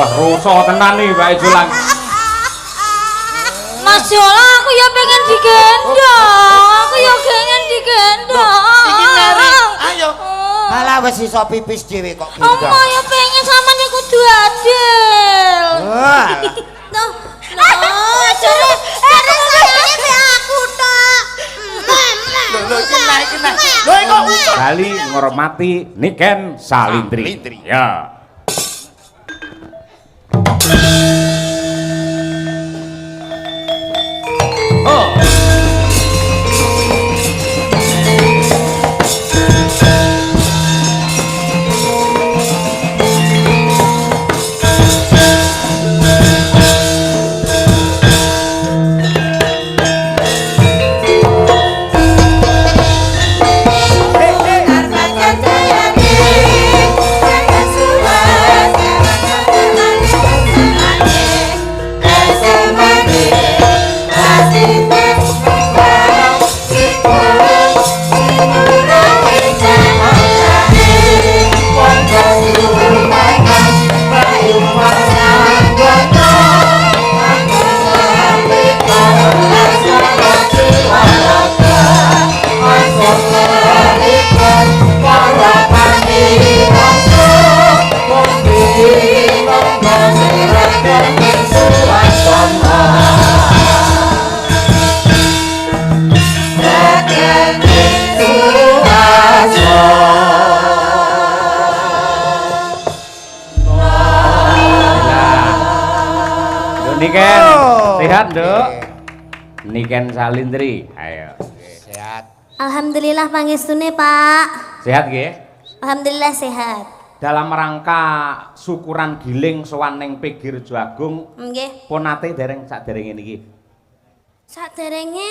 Wah, rusuh tenan nih Mbak Julang. Mas Jola, aku ya pengen digendong. Aku ya pengen digendong. Iki nari. Ayo. Malah wis iso pipis dhewe kok gendong. Aku ya pengen sampean kudu adil. Loh, jare sayangnya be aku tok. Lho iki naik. Lho kok ucul. Bali ngormati Niken Salindri. Ya. Oh. Niken, sehat Nduk? Niken Salindri, ayo. Sehat. Alhamdulillah pangestune, Pak. Sehat nggih? Alhamdulillah sehat. Dalam rangka syukuran giling sowan ning Pegir Jagung, Nggih. pun nate dereng saderenge niki. Saderenge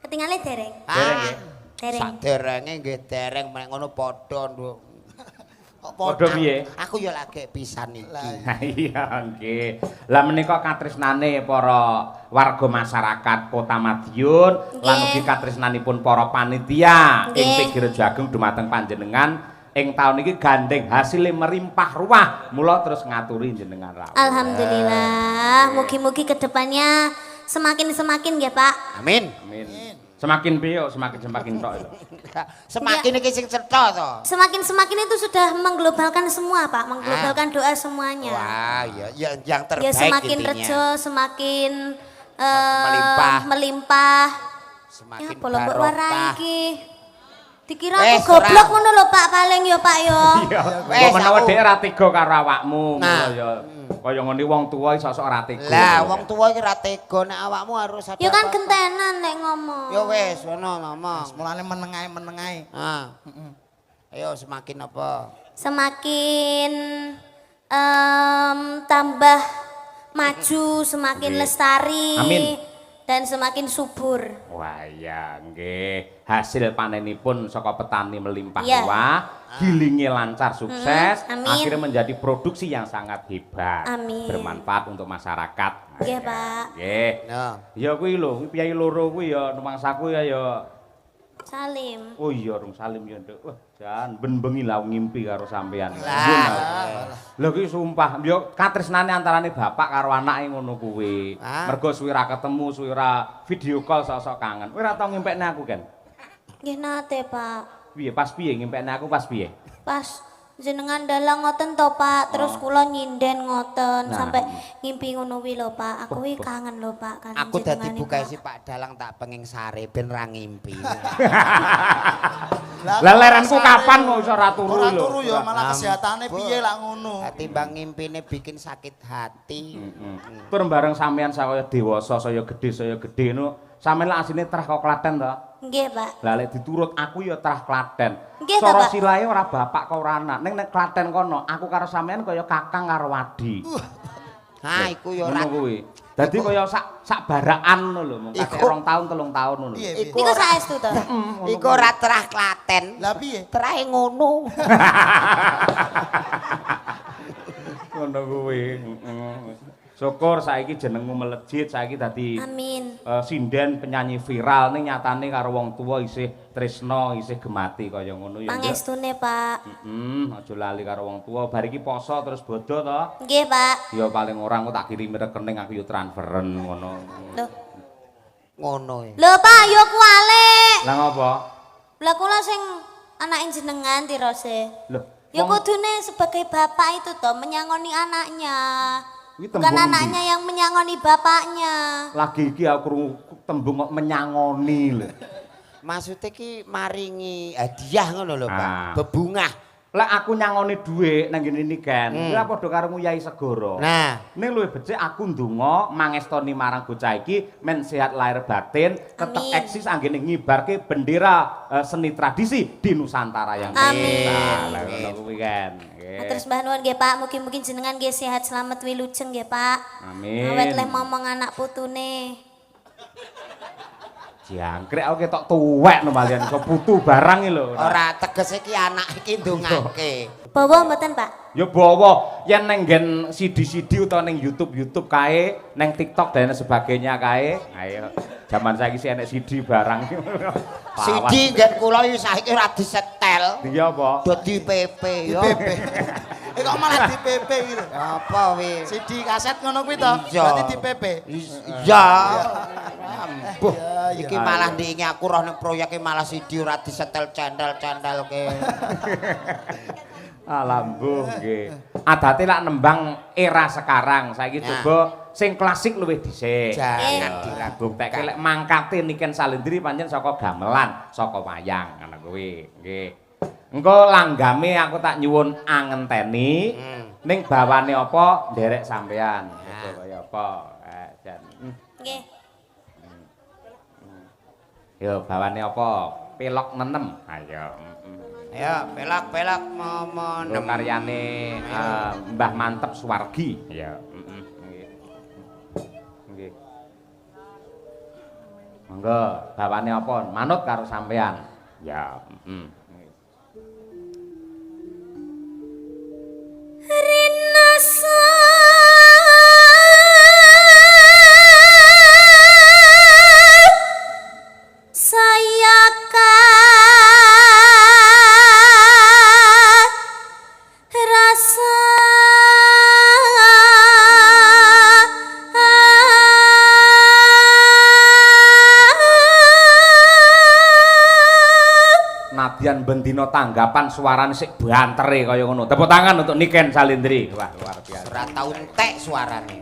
ketinggalan dereng. Dereng nggih. Dereng. Saderenge nggih dereng mek ngono padha, Nduk. Padha piye? Aku ya lagi pisan iki. Ha iya nggih. Lah menika katresnane para warga masyarakat Kota Madiun lan ugi katresnanipun para panitia ing Pegir Jagung dumateng panjenengan ing taun iki gandeng hasilé merimpah ruah. Mula terus ngaturi jenengan rawuh. Alhamdulillah. Mugi-mugi kedepannya semakin nggih, Pak. Amin. Amin. Semakin piye semakin tok itu. Semakin iki sing cetha to. Semakin itu sudah mengglobalkan semua, Pak. Mengglobalkan doa semuanya. Wah, ya yang terbaik ya semakin intinya. rejo, semakin melimpah. Ya Semakin bolong-bolong barokah. warai iki. Dikira aku goblok ngono lho, Pak, paling ya, Pak ya. Iya. Wes, Kok menawa aku- dhek ra tega karo awakmu, Nah. ya kaya ngene wong tuwa iso sok ra tega. Lah, wong tuwa iki ra tega nek awakmu harus ada. Ya kan apa-apa. gentenan nek ngomong. Ya wis, ngono ngomong. Mulane menengae. Ah. Ayo semakin apa? Semakin tambah maju, semakin Nggih. lestari. Amin. Dan semakin subur. Wah ya nggih, hasil panenipun saka petani melimpah Iya. ruah, gilinge lancar sukses, amin. akhirnya menjadi produksi yang sangat hebat, Amin. bermanfaat untuk masyarakat. Nggih, Pak. Nggih. Nah. Ya kuwi lho, kuwi piyai loro kuwi ya numangsaku ya Salim. oh iya rung salim ya Nduk. Wah, jan ben bengi lah ngimpi karo sampean. Lho kuwi sumpah, yo katresnane antarane bapak karo anake ngono kuwi. Ah. Mergo suwi ra ketemu, suwi ra video call sok-sok kangen. Kowe ra tau ngimpekne aku kan? Nggih nate, Pak. Piye pas piye ngimpekne aku pas piye? Pas jenengan dalang ngoten to, Pak. Terus kula nyinden ngoten Nah. sampai ngimpi ngono wi lho, Pak. Aku wi kangen lho, Pak. Kangen Aku dadi jenengane, bukae Pak. si Pak Dalang tak penging sare ben ra ngimpi. Lah lerenku kapan kok iso ra turu Ora lho? turu ya malah kesehatane Ampun. piye lak ngono. Ketimbang ngimpine bikin sakit hati. Tur bareng sampean saya dewasa, saya gedhe no. Sampeyan lak asline trah kok Klaten to? Nggih, Pak. Lah lek diturut aku ya trah Klaten. Nggih, Cara Bapak. silahe ora bapak kok ora anak. Ning nek Klaten kono, aku karo sampean kaya kakang karo wadi. Ha iku ya Ngono ora. kuwi. Dadi kaya sak barakan ngono lho, mung kakek Iku- 2 tahun 3 tahun ngono. Piye? Iku Niku saestu to. Iku ora terah Klaten. Lah piye? Terahe ngono. ngono kuwi. Syukur saiki jenengmu melejit, saiki dadi Amin. sinden penyanyi viral ning nyatane karo wong tuwa isih tresna, isih gemati kaya ngono ya. Pangestune, Pak. Aja lali karo wong tuwa. Bar iki poso terus bodho to. Nggih, Pak. Ya paling ora engko tak kirimi rekening aku yo transferen ngono. Loh. Ngono ya. Lho, Pak, yo kuali. Lah ngopo? Lah kula sing anake jenengan tirose. Loh, Ya wong- kudune sebagai bapak itu toh menyangoni anaknya. Kuwi Bukan tembung anaknya yang menyangoni bapaknya. Lagi iki aku krungu tembung kok menyangoni lho. Maksudnya ki maringi hadiah ngono lho, Ah. Pak. Bebungah. Lek aku nyangoni dhuwit nang ngene iki kan, kuwi padha karo Nguyai Segara. Nah, Ning luwih becik aku ndonga mangestoni marang bocah iki men sehat lahir batin, tetep Amin. eksis anggene ngibarke bendera seni tradisi di Nusantara yang Amin. kita. Lah ngono kuwi kan. Nggih. Terus mbah nuwun nggih Pak, mugi-mugi jenengan nggih sehat selamat wilujeng nggih Pak. Amin. Awet leh momong anak putune. Jangkrik aku ketok tuwek no malian iso putu barang iki lho. ora tegese ki anak iki ndongake. Bawa mboten Pak? Ya bawa yen nang nggen CD-CD utawa ning YouTube kae, nang TikTok dan sebagainya kae. Ayo. Zaman saiki sih enek CD barang. CD nggen kula iki saiki ora disetel. Iya apa? Dadi PP yo. Kok malah di PP gitu. Apa wi? CD kaset ngono kuwi to. Iya. Berarti di PP. Iya. Ambuh. Iya, Iki malah ndingi aku roh ning proyeke malah CD ora disetel channel-channelke. Alambuh nggih. Adate lak nembang era sekarang. Saiki Nah. coba sing klasik luwih dhisik. Jangan Buktekke lek mangkate Niken Salendri pancen saka gamelan, saka wayang ngono kuwi. Nggih. Engko langgame aku tak nyuwun angenteni. Ning bawane apa nderek sampean. Coba kaya apa? Jan. Nggih. Yo bawane apa? Pelok nenem. Ayo. Ya, pelak-pelak momon. Lho karyane Mbah Mantep Suwargi. Ya, nggih. Nggih. Monggo, bawane apa? Manut karo sampean. Ya, Rinasa saya rasa nadyan bendina tanggapan suarane sik bantere kaya ngono. Tepuk tangan untuk Niken Salendri. Wah, luar biasa. Ora tau entek suarane.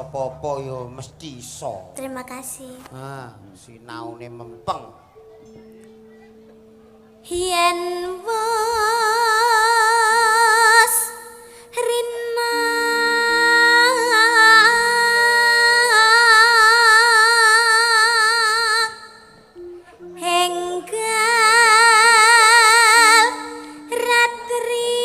iso apa ya mesti iso. Terima kasih. Sinaune mempeng. Yen was rina enggal ratri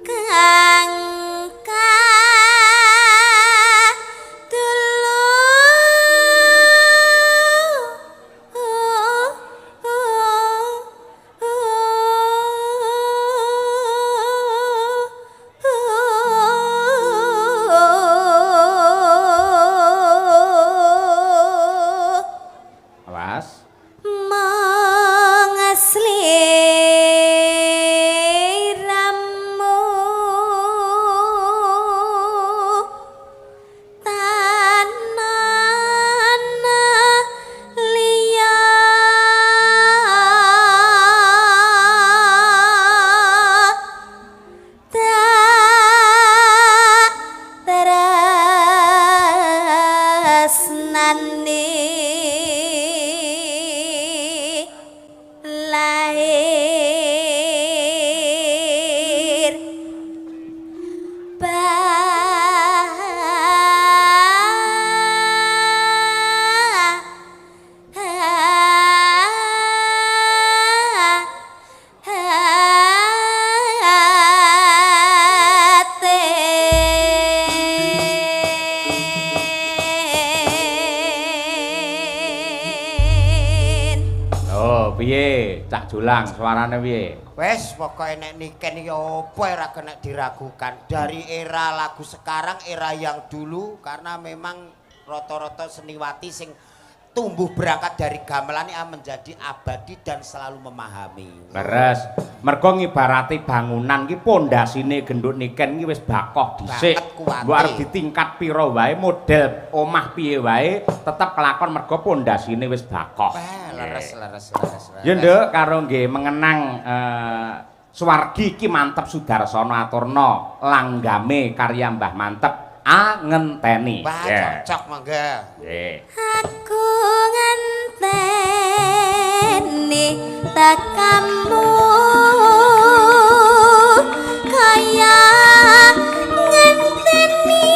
kang Awas. Mengesliramu tanana liya tak tresnani lahir Oh, piye? Cak Julang suarane piye? Wes pokoke nek Niken ya apa ora kena diragukan. Dari era lagu sekarang, era yang dulu karena memang rata-rata seniwati sing tumbuh berangkat dari gamelan menjadi abadi dan selalu memahami. Leres. Mergo ngibarati bangunan ki pondasine gendut Niken ki wis bakoh dhisik. Banget kuwate. Mbok arep ditingkat pira wae model omah piye wae tetep kelakon mergo pondasine wis bakoh. Leres. Ya nduk karo nggih mengenang Suwargi ki mantep Sudarsana aturna langgame karya Mbah Mantep angenteni. Wah, cocok mangga. Nggih. aku ngenteni tekamu kaya ngenteni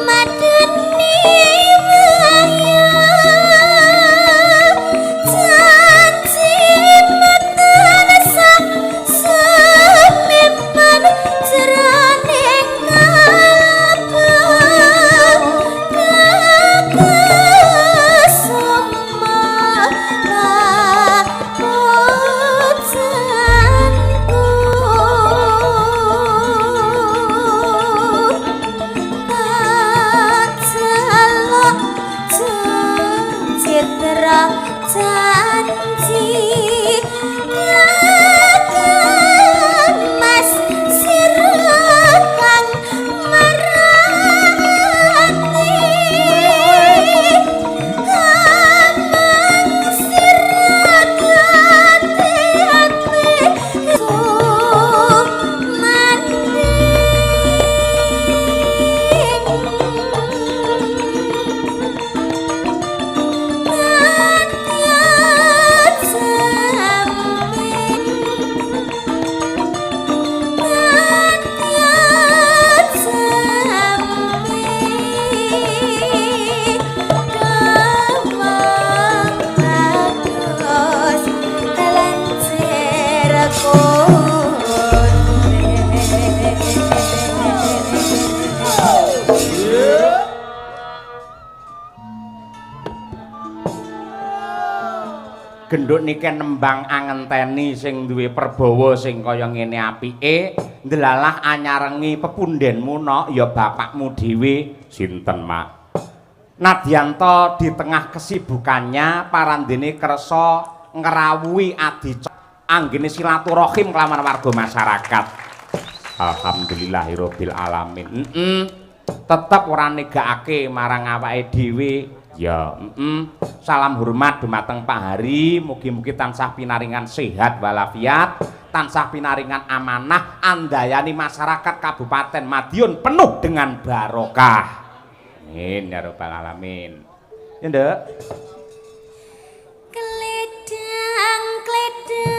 madeni wayang janji metarasa semimpan jroning kalbu janji mas sirakan merati amang sirakan hati Genduk Niken nembang angenteni sing duwe perbawa sing kaya ngene apike ndelalah anyarengi pepundhenmu nok ya bapakmu dhewe sinten Mak. Nadyanto di tengah kesibukannya parandene kersa ngrawuhi adica anggene silaturahim kelawan warga masyarakat. Alhamdulillahirabbil alamin. Tetep ora negakake marang awake dhewe Ya, salam hormat dumateng Pak Hari, mugi-mugi tansah pinaringan sehat walafiat, tansah pinaringan amanah, andayani masyarakat Kabupaten Madiun penuh dengan barokah. Amin ya rabbal alamin. Ya, Nduk. Kledang kae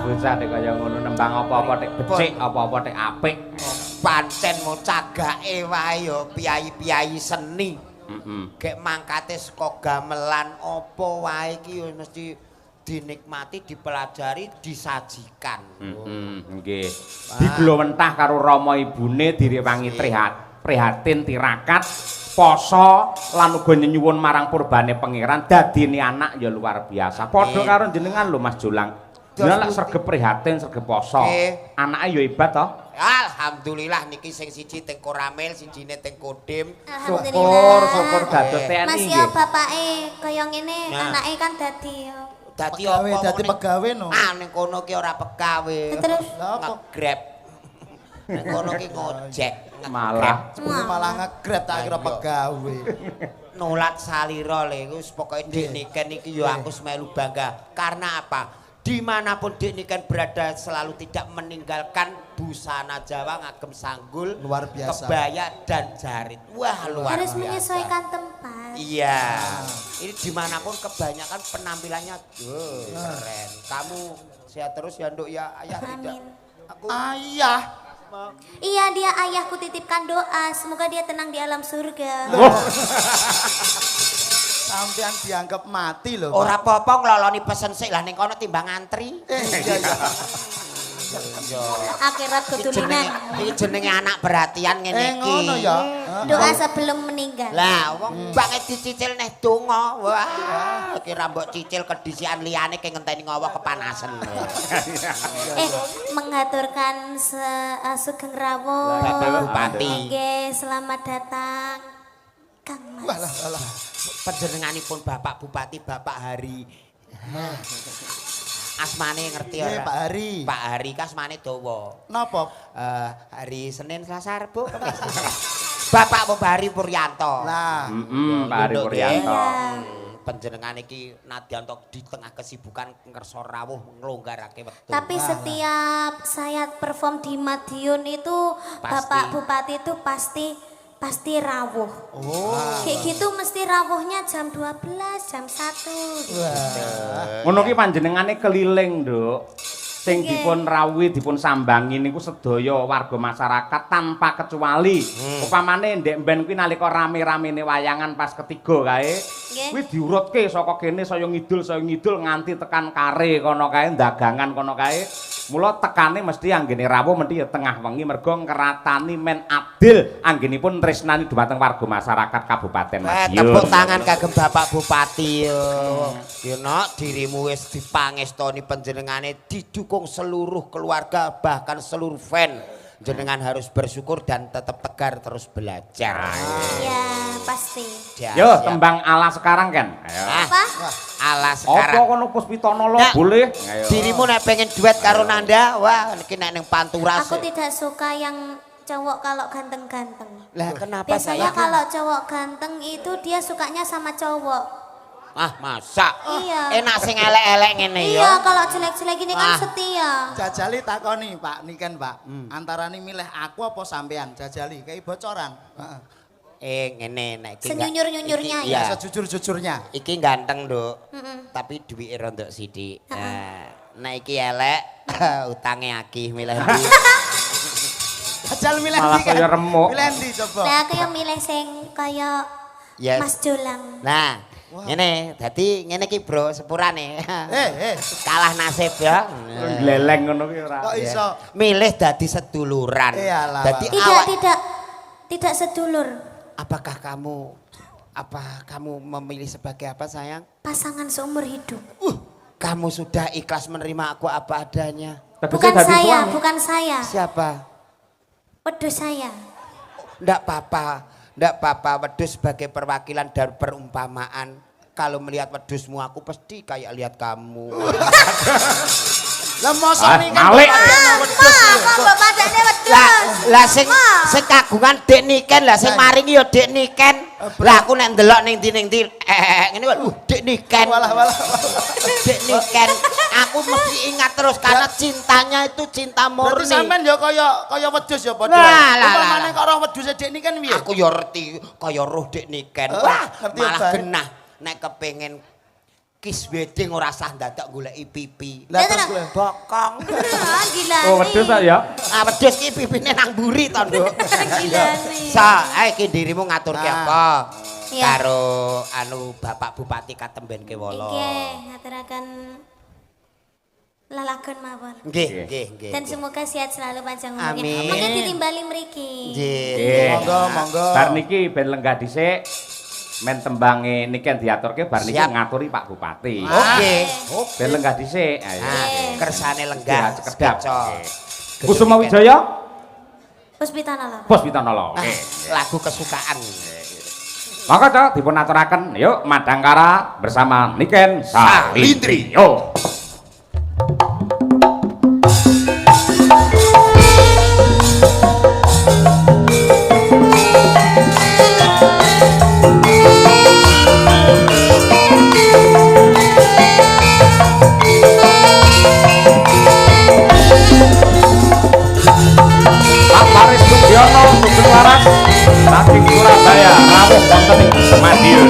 bocah nek kaya ngono nembang apa-apa tek becik apa-apa tek apik. Pancen mau cagake wae ya piyai-piyai seni. Gek mangkate saka gamelan apa wae iki ya mesti dinikmati, dipelajari, disajikan. Nggih. Diblowentah karo rama ibune direwangi prihatin tirakat poso lan uga nyuwun marang purbane pangeran dadine anak ya luar biasa. Padha karo jenengan lho Mas Jolang. Ya lek sregep prihatin, sregep poso. Anake ya hebat to. Alhamdulillah niki sing siji teng Koramil, sijine teng Kodim. Syukur dados TNI Mas ya bapake kaya ngene, anake kan dadi dadi Pegawe, apa? dadi pegawe no. Ah ning kono ki ora pegawe. Terus nge-grab. Ning kono ki ngojek. Malah nge-grab tak kira pegawe. Nulat salira lho iku pokoke Dik Niken iki ya aku melu bangga. Karena apa? Dimanapun Dik Niken berada selalu tidak meninggalkan busana Jawa ngagem sanggul, luar biasa, kebaya dan jarit. Wah luar harus biasa. menyesuaikan tempat. Iya. Ini dimanapun kebanyakan penampilannya keren. Kamu sehat terus ya Nduk ya ayah. Amin. Tidak. Aku ayah. Iya dia ayahku titipkan doa semoga dia tenang di alam surga. Sampean dianggap mati loh. ora apa-apa ngloloni pesen sik lah ning kono timbang antri. Iya iya. Akhirat keturunan. Iki jenenge anak perhatian ngene iki. Ngono ya. Doa sebelum meninggal. Lah wong banget dicicil neh donga. Wah, iki ra mbok cicil kedisian liyane ke ngenteni ngowo kepanasan. Mengaturkan Sugeng Rawuh. Bapak Bupati. Nggih, selamat datang Kang Mas. Walah. Panjenenganipun Bapak Bupati Bapak Hari. Asmane ngerti ora? Pak Hari. Pak Hari kasmane dawa. Napa? Hari Senin, Selasa, Rabu, Kamis. Bapak Hari Puryanto. Lah, Pak Hari Puryanto. Panjenengan iki nadyan di tengah kesibukan ngerso rawuh nglonggarake wektu. Tapi setiap saya perform di Madiun itu Bapak Bupati itu pasti rawuh. Kayak gitu mesti rawuhnya jam 12, jam 1. Ngono ki panjenengane keliling, Nduk. Sing dipun rawuhi, dipun sambangi niku sedaya warga masyarakat tanpa kecuali. Upamane ndek mben kuwi nalika rame-ramene wayangan pas ketiga kae, kuwi diurutke saka kene saya ngidul nganti tekan kare kono kae, dagangan kono kae. Mula tekane mesti anggene rawuh mesti ya tengah wengi mergo ngratani men adil anggenipun tresnani dumateng warga masyarakat Kabupaten Madiun. Tepuk tangan kagem Bapak Bupati yo. Yo nok dirimu wis dipangestoni panjenengane didukung seluruh keluarga bahkan seluruh fan. Jenengan harus bersyukur dan tetap tegar terus belajar. Ya, pasti. Yo tembang ala sekarang kan. Ayo. Apa? Ala sekarang. Apa kono Puspitono lo boleh? Ayo. Dirimu nek pengen duet karo Nanda, wah iki nek ning Panturas. Aku tidak suka yang cowok kalau ganteng-ganteng. Lah kenapa Biasanya saya? kalau cowok ganteng itu dia sukanya sama cowok. Ah, masa? Iya. Enak sing elek-elek ngene ya. Iya, kalau jelek-jelek gini kan setia. Jajali takoni Pak Niken Pak. Antarane milih aku apa sampean? Jajali kayak bocoran. Ngene nek iki. Senyunyur-nyunyurnya iki- ya. iya. Sejujur-jujurnya. Iki ganteng, Nduk. Tapi duwike rondok sithik. Nek iki elek, utange akeh milih ndi. Jajal milih Malah ndi kan? kaya remuk. Milih ndi coba? Nah, aku yang milih sing kaya Yes. Mas Jolang. Nah, Ngene, dadi ngene iki, Bro, sepurane. Kalah nasib ya. Gleleng ngono ki ora. Kok iso? Milih dadi seduluran. Iyalah. Dadi Tidak sedulur. Apakah kamu memilih sebagai apa, sayang? Pasangan seumur hidup. Kamu sudah ikhlas menerima aku apa adanya. Bukan saya, bukan saya. Siapa? Wedhus saya. Ndak apa-apa, wedhus sebagai perwakilan dari perumpamaan. Kalau melihat wedhusmu aku pasti kayak lihat kamu. Lah mosok nih kan Malik. wedhus. Mbok padane wedhus. Lah sing kagungan Dek Niken lah sing maringi ya Dek Niken. Lah aku nek ndelok ning ndi ngene kok Dek Niken. Walah. Dek Niken. Aku mesti ingat terus karena cintanya itu cinta murni. Berarti sampean ya kaya wedhus ya padha. Umpamane kok roh wedhus Dek Niken piye? Aku ya ngerti kaya roh Dek Niken. Wah, malah genah nek kepengin kiss wedding ora sah dadak goleki pipi. Lah terus kowe bokong. Gila. Oh, wedhus ya. Wedhus ki pipine nang mburi to, Nduk. Gila. Ae ki dirimu ngaturke apa? Karo Bapak Bupati Katemben Kewala. Nggih, ngaturaken lalagon mawon. Nggih. Dan semoga sehat selalu panjang umurnya. Amin. Monggo ditimbali mriki. Nggih. Monggo. Bar niki ben lenggah dhisik. Men tembange niki diaturke bar niki ngaturi Pak Bupati. Oke. Ben lenggah dhisik. Ayo. Kersane lenggah Cekedap. Cocok. Kusuma Wijaya. Puspitanala. Puspitanala. Oke. Lagu kesukaan. Maka Cok dipun aturaken yuk Madangkara bersama Niken Salintri. Yo. Sugeng Laras saking Surabaya rawuh wonten ing Madiun.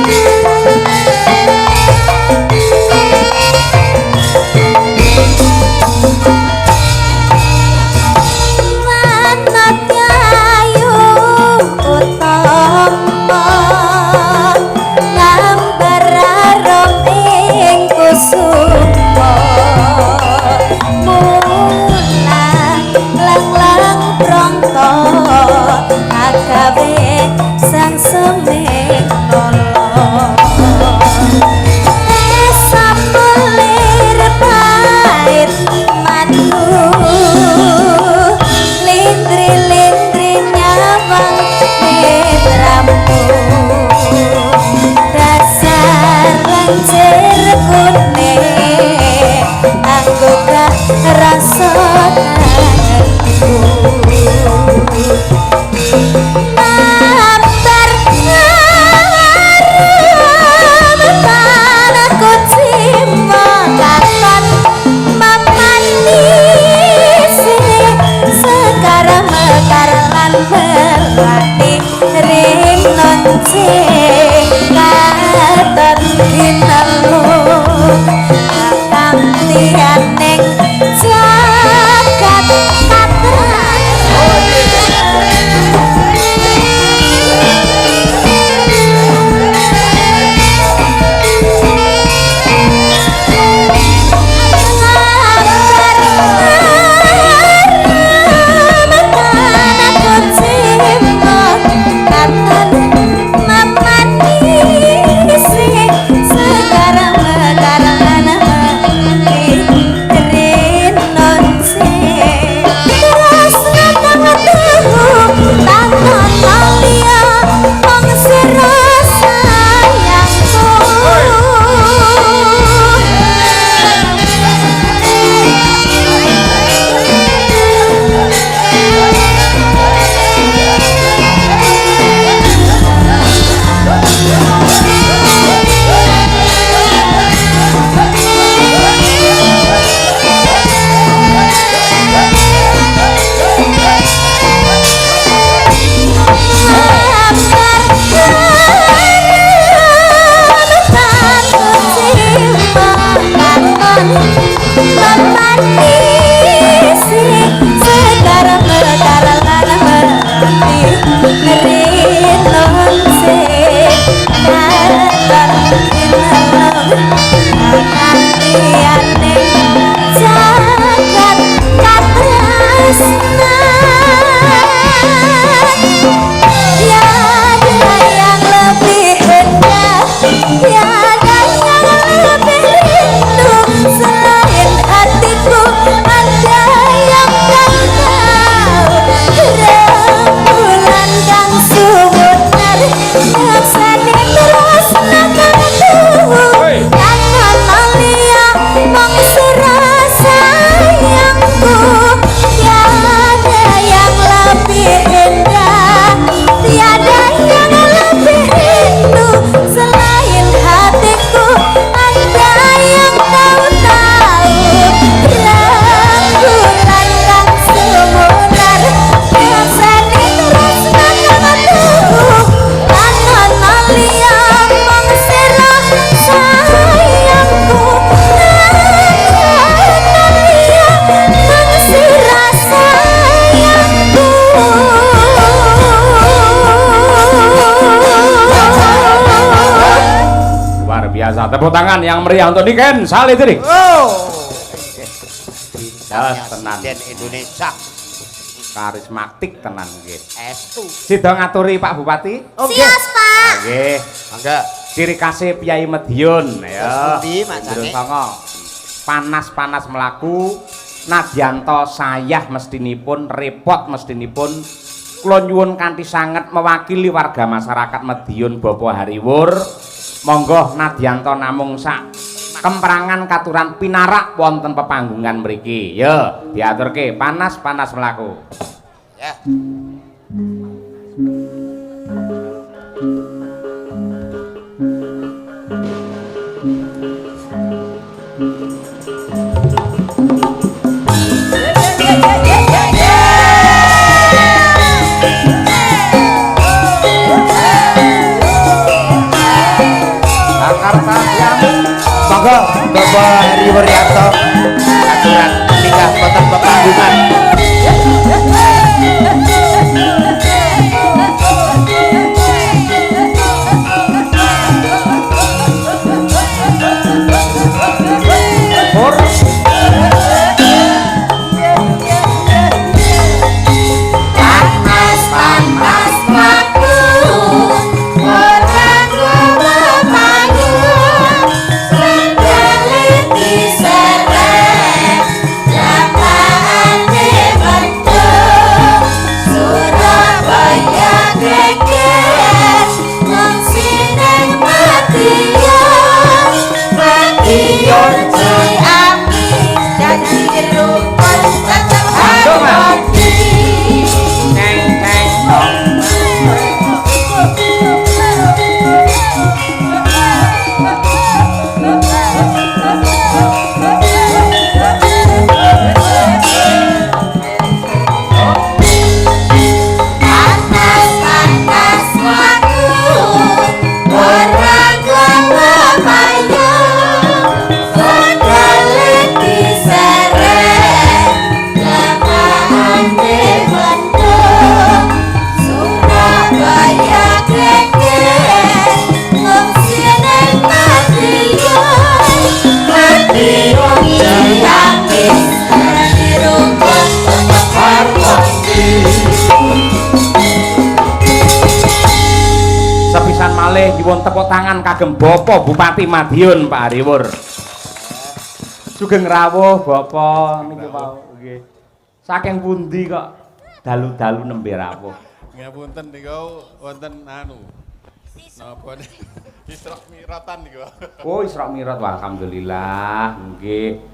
biasa. Tepuk tangan yang meriah untuk Niken Salidri. Tenan Indonesia karismatik tenan nggih. Estu. Sida ngaturi Pak Bupati. Sias, Pak. Nggih. Mangga. Ciri khasnya Piyai Madiun ya. Pundi macane? Panas-panas melaku, nadyanto sayah mestinipun, repot mestinipun. Kula nyuwun kanthi sanget mewakili warga masyarakat Madiun Bapa Hariwur. Monggo nadyanto namung sak kemperangan katuran pinarak wonten pepanggungan mriki. Ya, diaturke panas-panas mlaku. Ya. Jakarta yang Monggo Bapak Hariwur Yanto aturan nikah wonten pepanggungan. Sepisan malih nyuwun tepuk tangan kagem Bapak Bupati Madiun Pak Hariwur. Sugeng rawuh Bapak niki wau nggih. Saking pundi kok dalu-dalu nembe rawuh? Ngapunten niku wonten anu. Napa Isra Miratan niku. Oh, Isra Mi'raj alhamdulillah nggih.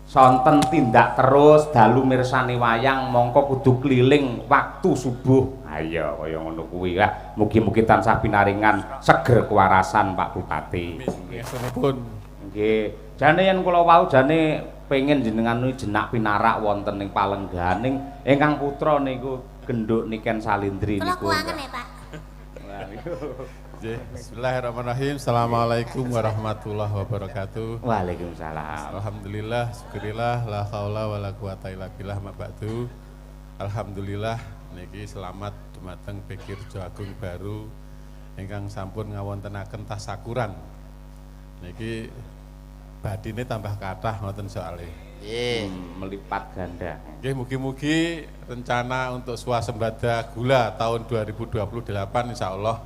Sonten tindak terus dalu mirsani wayang mongko kudu keliling waktu subuh. Ayo kaya ngono kuwi ya. Mugi-mugi tansah pinaringan seger kewarasan Pak Bupati. Nggih sunipun. Nggih. Jane yen kula wau jane pengen jenengan jenak pinarak wonten ing palengganing ingkang putra niku genduk Niken Salindri Kula niku. kuangen ya, Pak. Bismillahirrahmanirrahim. Assalamualaikum warahmatullahi wabarakatuh. Waalaikumsalam. Alhamdulillah, syukurillah, la haula wala quwata illa billah ma ba'du. Alhamdulillah niki selamat dumateng Bekirjo Agung Baru ingkang sampun ngawontenaken tasakuran. Niki badine tambah kathah ngoten soalé. Nggih. Melipat ganda. Nggih, mugi-mugi rencana untuk swasembada gula tahun 2028 insyaallah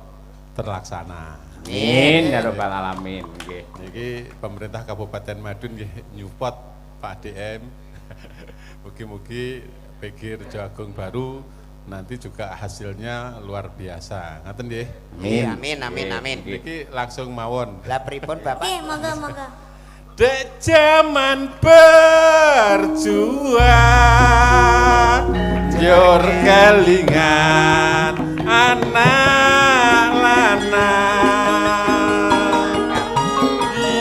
terlaksana. Amin ya rabbal alamin. Nggih. Niki pemerintah Kabupaten Madiun nggih nyupport Pak DM. Mugi-mugi PG Rejo Agung Baru nanti juga hasilnya luar biasa. Ngaten nggih. Amin. Niki langsung mawon. Lah pripun Bapak? Oke, monggo. Dek zaman berjuang Jor kelingan anak lanang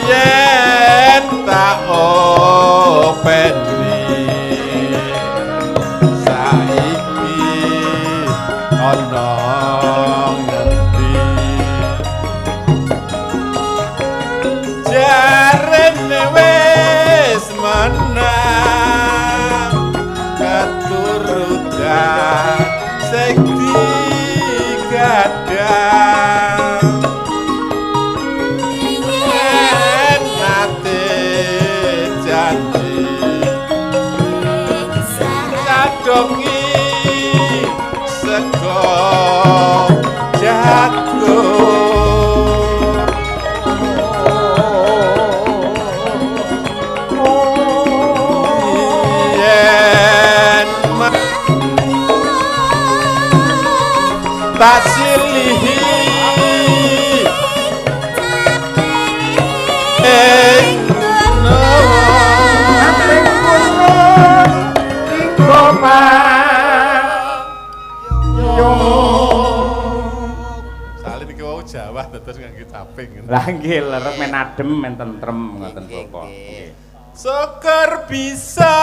Yen tak openi Saiki ono ngendi Jarene wis menang keturutan sing digadang nate janji kadongi sego jagung tak silihi Salin iki wau Jawa terus ngangge caping. Lah nggih lerep men adem men tentrem ngoten Bapak. Nggih. Syukur bisa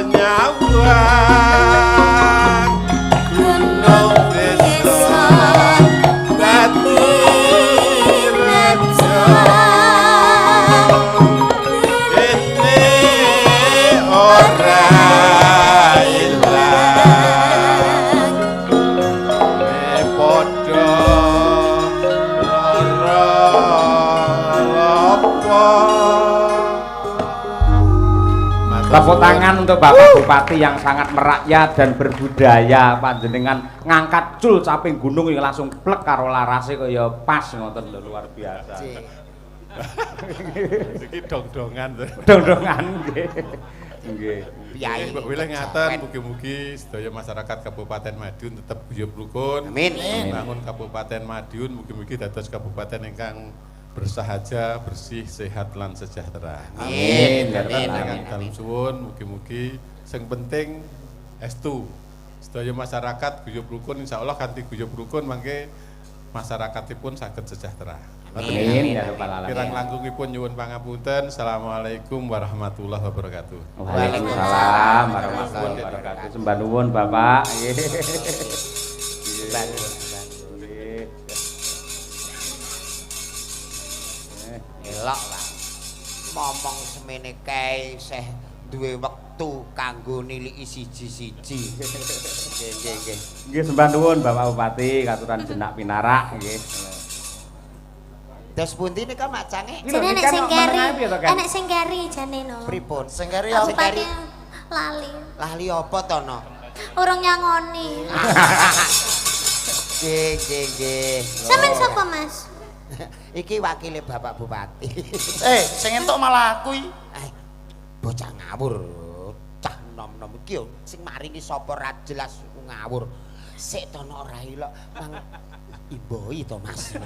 nyawa gunung desa dadi rejo ini ora ilang ne padha lara apa Tepuk tangan untuk Bapak Bupati yang sangat merakyat dan berbudaya panjenengan ngangkat cul caping gunung yang langsung plek karo larase kaya pas ngoten lho luar biasa. Iki dong-dongan. Dong-dongan nggih. Nggih. Piyayi. Mbak Wilih ngaten mugi-mugi sedaya masyarakat Kabupaten Madiun tetap guyub rukun. Amin. Bangun Kabupaten Madiun mugi-mugi dados kabupaten ingkang bersahaja, bersih, sehat lan sejahtera. Amin. Dengan dalem suwun mugi-mugi sing penting estu. Sedaya masyarakat guyub rukun insyaallah kanthi guyub rukun mangke masyarakatipun saged sejahtera. Amin ya rabbal alamin. Kirang langgungipun nyuwun pangapunten. Assalamualaikum warahmatullahi wabarakatuh. Waalaikumsalam warahmatullahi wabarakatuh. Sembah nuwun Bapak. Nggih. Elok lah. Momong semene kae isih duwe wektu kanggo niliki siji-siji. Nggih. Nggih sembah nuwun Bapak Bupati katuran jenak pinarak nggih. Terus pundi nika macange? Jane nek sing keri, enek sing keri jane no. Pripun? Sing keri Aku apa? pati lali. Lali apa to no? Urung nyangoni. Nggih. Sampeyan sapa, Mas? Iki wakile Bapak Bupati. Sing entuk malah aku iki. Bocah ngawur. Cah nom-nom iki yo sing maringi sapa ra jelas ngawur. Sik to no ora ilok mang imboi to Mas.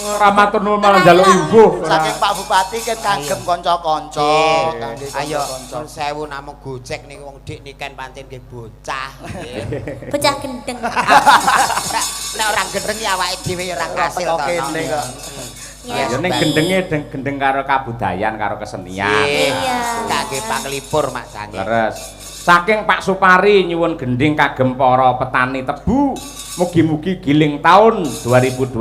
Ora matur nuwun malah njaluk imbuh. Saking Pak Bupati kan kagem kanca-kanca, kangge Ayo kanca-kanca. nun sewu namung Gojek niku wong dik niken pancen nggih bocah. Bocah gendeng. Nek ora gendeng ya awake dhewe ya ora kasil to. kene kok. Ya ning gendenge gendeng karo kabudayan karo kesenian. Iya. Kangge panglipur maksane. Leres. Saking Pak Supari nyuwun gending kagem para petani tebu, mugi-mugi giling tahun 2026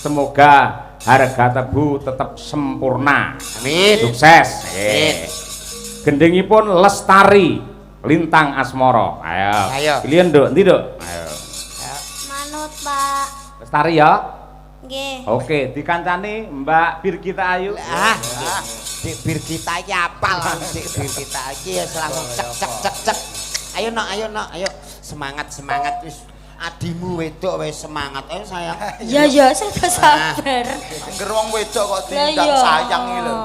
semoga harga tebu tetap sempurna. Amin. Sukses. Amin. Gendingipun Lestari Lintang Asmara. Ayo. Pilihan Nduk, endi Nduk? Ayo. Manut, Pak. Lestari ya. Nggih. Oke, dikancani Mbak Birgita Ayu. Dik Birgita iki apal Dik Birgita iki langsung cek. Ayo nak, ayo. Semangat wis. Adimu wedok wis semangat. Ayo sayang. Iya, saya udah sabar. Angger wong wedok kok diundang sayang iki lho.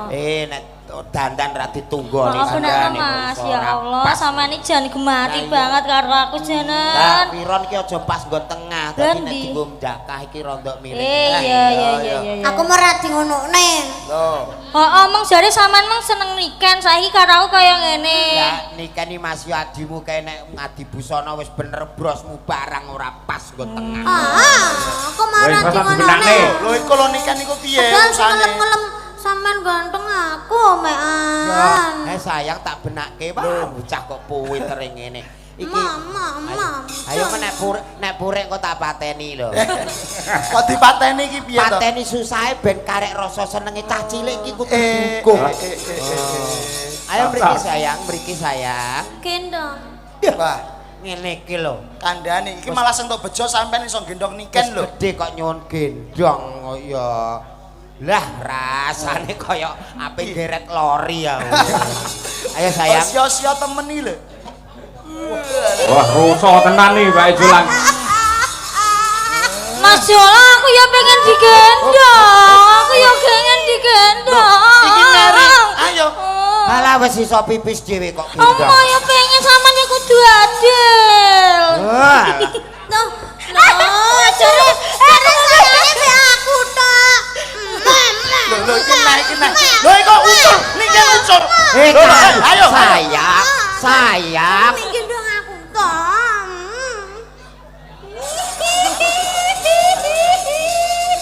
Nek dandan ra ditunggoni Maaf nek Mas, ya Allah, sama ini jan gemati banget karo aku janan. Nah, piron ki aja pas nggo tengah, dadi nek dienggo ndakah iki rondok miring. Iya. Aku merah di ngonokne. Loh. Omong jare sampean mung seneng niken, saiki karo aku kaya ngene. Lah nikeni Mas yo adimu kae nek ngadi busana wis bener brosmu barang ora pas nggo tengah. Aku marah di ngonokne. Lho iku lho nikan iku piye Dan usane? ngelem-ngelem sampean ganteng aku mean. Sayang tak benake wae bocah kok puwiter ngene. Iki Mama. Ayo nek purek kok tak pateni lho. Kok dipateni iki piye to? Pateni susahe ben karek rasa senenge cah cilik iki kudu dukung. Ayo mriki sayang. Gendong. Wah, Ngene iki lho. kandhane iki malah sentuh bejo sampean iso gendong niken lho. Gede kok nyuwun gendong ya. Lah rasane kaya ape geret lori ya. Ayo sayang. Sia-sia temen iki lho. Wah, rusa tenan nih Mbak Julang. Mas Jola, aku ya pengen digendong. Iki ngarep. Ayo. Malah wis iso pipis dhewe kok Oma gendong. ya pengen sampean iku kudu adil. Wah. Jare sayangnya be aku tok. Lho iki naik. Lho iku ucul, niken ucul. Ayo. Sayang. Gendong aku tok.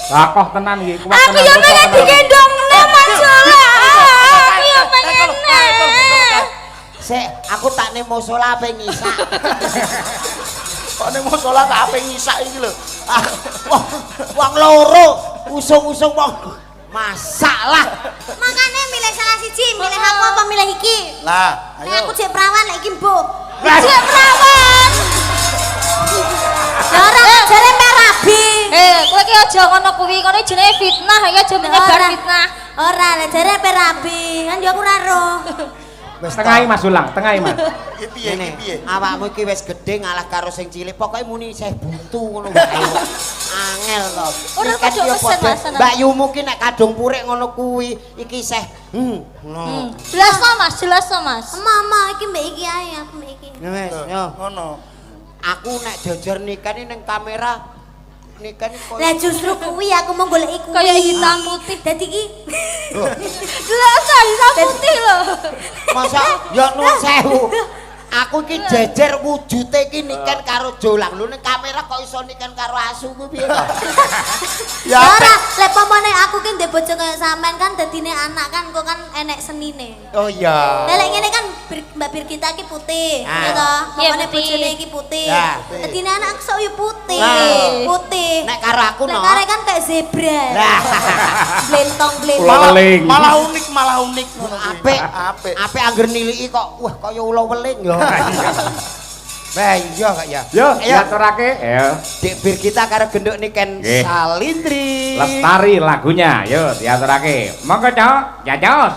Lakoh tenan iki kuat Aku tenan. ya pengen digendong Mas Jola. Aku ya pengen. Sik, aku tak ning musala ape ngisak. Kok ning musala tak ape ngisak iki lho. Wong loro usung-usung wong masalah. Makanya milih salah siji, milih aku apa milih iki? Lah, Nek ayo. aku jek perawan lek iki mbok. Jek perawan. Ora jare merabi. Kowe ki aja ngono kuwi, ngono jenenge fitnah, ya aja menyebar fitnah. Ora nek jare perabi, kan yo aku ora roh. Wis Tengahi Mas Julang, tengahi Mas. Iki piye? Awakmu iki wis gedhe ngalah karo sing cilik. Pokoke muni isih buntu ngono wae. Angel to. Ora Iki kan kudu yo pesen, padha. Mas. Mbak Yumu ki nek kadung purik ngono kuwi iki isih ngono. Jelas to Mas. Mama iki mbek iki ae, aku mbek iki. Wis, yo. Ngono. Aku nek jajar nikah ning kamera nikah koyo Lah justru kuwi aku mau golek kuwi. Kayak hitam putih. Dadi iki Jelas hitam putih loh. masa ya nuwun sewu. Aku iki jejer wujude iki niken karo jolang. Lho ning kamera kok iso niken karo asu ku piye to? Ya ora, lek pamane aku ki ndek bojo kaya sampean kan dadine anak kan kok kan enek senine. Oh iya. Lah lek ngene kan Mbak Birgita ki putih, Ah. ya toh? Iya, Pamane putih. bojone iki putih. Ya. Dadine anak sok yo putih. Ah. Putih. Nek karo aku Lek no. kare kan kayak zebra. Lah. Blentong. Ula weling. Malah unik ngono kuwi. Apik. Apik angger niliki kok wah kaya ula weling ya. Bah iya kok ya. Yo, Ayo. diaturake. Ayo. Dik Birgita karo genduk niken Nggih. Salindri. Lestari lagunya. Yo, diaturake. Monggo, Cok. Jajos.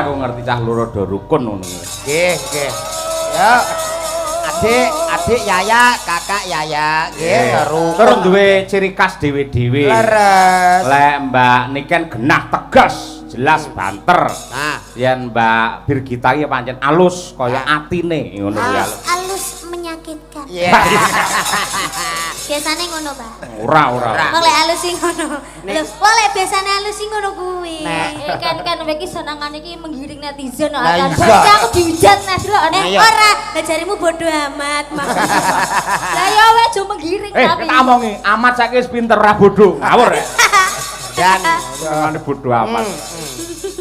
aku ngerti cah loro do rukun ngono. Nggih, nggih. Ya. Adik Yaya, kakak Yaya, nggih, Terus duwe ciri khas dhewe-dhewe. Leres. Lek Mbak Niken genah tegas, jelas banter. Nah, Yen Mbak Birgita ya pancen alus kaya atine ngono kuwi alus. Halus menyakitkan. iya. Biasane ngono, Pak. Ora. Wong lek halus sing ngono. Lho, wong lek biasane halus sing ngono kuwi. Kan iki senengane iki menggiring netizen Lah akan. iya. Berarti aku dihujat Nes lho. Iya. Ora, lah jarimu bodoh amat, Mas. Lah ya wes jo menggiring tapi. Kita omongi, amat saiki wis pinter ra bodho. Ngawur rek. Dan Jangan bodho amat.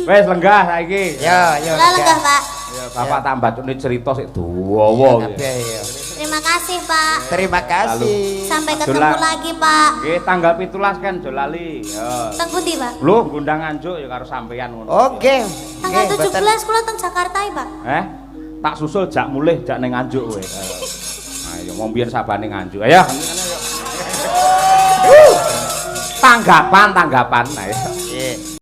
Wis lenggah saiki. yo Lah lenggah, Pak. Ya Bapak tambah cune cerita sik dawa iki. Iya. Terima kasih, Pak. Terima kasih. Sampai ketemu Dolan. lagi, Pak. Nggih tanggal 17 kan aja lali. Ya. Teng pundi, Pak? Lho ngundang anjuk ya karo sampeyan ngono. Oke. Tanggal 17 kula teng Jakarta, Pak. Tak susul jak mulih jak ning Nganjuk kowe. Ayo mau biyen sabane Nganjuk. Ayo. Tanggapan. Ayo. Nggih.